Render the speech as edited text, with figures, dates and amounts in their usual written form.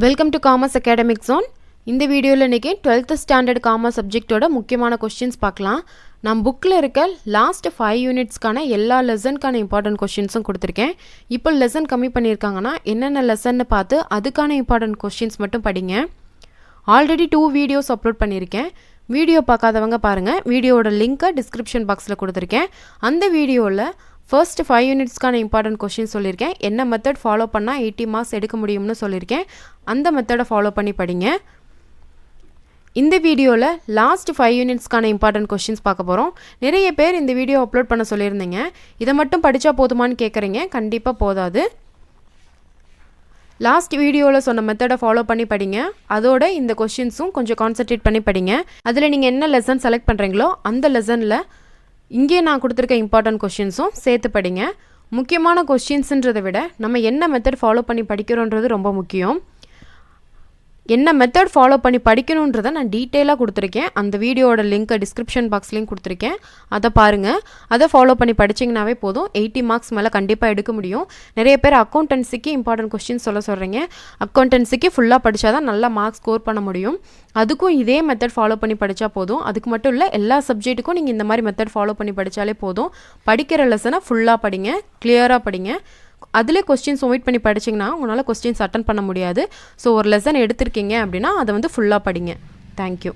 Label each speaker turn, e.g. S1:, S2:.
S1: Welcome to commerce academic zone. இந்த வீடியோவில் இன்றைக்கி 12th ஸ்டாண்டர்ட் காமர்ஸ் சப்ஜெக்டோட முக்கியமான கொஸ்டின்ஸ் பார்க்கலாம். நான் புக்கில் இருக்க லாஸ்ட் 5 யூனிட்ஸ்க்கான எல்லா லெசனுக்கான இம்பார்ட்டன்ட் கொஸ்டின்ஸும் கொடுத்துருக்கேன். இப்போ லெசன் கம்மி பண்ணியிருக்காங்கன்னா என்னென்ன லெசன்னு பார்த்து அதுக்கான இம்பார்ட்டன்ட் கொஸ்டின்ஸ் மட்டும் படிங்க. ஆல்ரெடி 2 வீடியோஸ் அப்லோட் பண்ணியிருக்கேன். வீடியோ பார்க்காதவங்க பாருங்கள். வீடியோவோட லிங்க்கை டிஸ்கிரிப்ஷன் பாக்ஸில் கொடுத்துருக்கேன். அந்த வீடியோவில் ஃபர்ஸ்ட் 5 யூனிட்ஸ்க்கான இம்பார்ட்டன்ட் கொஸ்டின் சொல்லியிருக்கேன். என்ன மெத்தட் ஃபாலோ பண்ணால் 80 மார்க்ஸ் எடுக்க முடியும்னு சொல்லியிருக்கேன். அந்த மெத்தடை ஃபாலோ பண்ணி படிங்க. இந்த வீடியோவில் லாஸ்ட் 5 யூனிட்ஸ்க்கான இம்பார்ட்டன்ட் கொஸ்டின்ஸ் பார்க்க போகிறோம். நிறைய பேர் இந்த வீடியோ அப்லோட் பண்ண சொல்லியிருந்தீங்க. இதை மட்டும் படித்தா போதுமான்னு கேட்குறீங்க. கண்டிப்பாக போதாது. லாஸ்ட் வீடியோவில் சொன்ன மெத்தடை ஃபாலோ பண்ணி படிங்க. அதோட இந்த கொஸ்டின்ஸும் கொஞ்சம் கான்சன்ட்ரேட் பண்ணி படிங்க. அதில் நீங்கள் என்ன லெசன் செலக்ட் பண்ணுறீங்களோ அந்த லெசனில் இங்கே நான் கொடுத்துருக்க இம்பார்ட்டன்ட் கொஸ்டின்ஸும் சேர்த்து படிங்க. முக்கியமான கொஸ்டின்ஸுன்றதை விட நம்ம என்ன மெத்தட் ஃபாலோ பண்ணி படிக்கிறோன்றது ரொம்ப முக்கியம். என்ன மெத்தட் ஃபாலோ பண்ணி படிக்கணுன்றதை நான் டீட்டெயிலாக கொடுத்துருக்கேன். அந்த வீடியோட லிங்க்கை டிஸ்கிரிப்ஷன் பாக்ஸ்லேயும் கொடுத்துருக்கேன். அதை பாருங்கள். அதை ஃபாலோ பண்ணி படிச்சிங்கனாவே போதும். 80 மார்க்ஸ் மேலே கண்டிப்பாக எடுக்க முடியும். நிறைய பேர் அக்கௌண்டன்சிக்கு இம்பார்ட்டன்ட் கொஸ்டின்ஸ் சொல்கிறீங்க. அக்கௌண்டன்சிக்கு ஃபுல்லாக படித்தா தான் நல்லா மார்க்ஸ் ஸ்கோர் பண்ண முடியும். அதுக்கும் இதே மெத்தட் ஃபாலோ பண்ணி படித்தா போதும். அதுக்கு மட்டும் இல்லை, எல்லா சப்ஜெக்ட்டுக்கும் நீங்கள் இந்த மாதிரி மெத்தட் ஃபாலோ பண்ணி படித்தாலே போதும். படிக்கிற லெசனை ஃபுல்லாக படிங்க, கிளியராக படிங்க. அதிலே கொஸ்டின்ஸ் ஒமிட் பண்ணி படிச்சிங்கன்னா உங்களால் கொஸ்டின்ஸ் அட்டன் பண்ண முடியாது. ஸோ ஒரு லெசன் எடுத்திருக்கீங்க அப்படின்னா அதை ஃபுல்லாக படிங்க. தேங்க்யூ.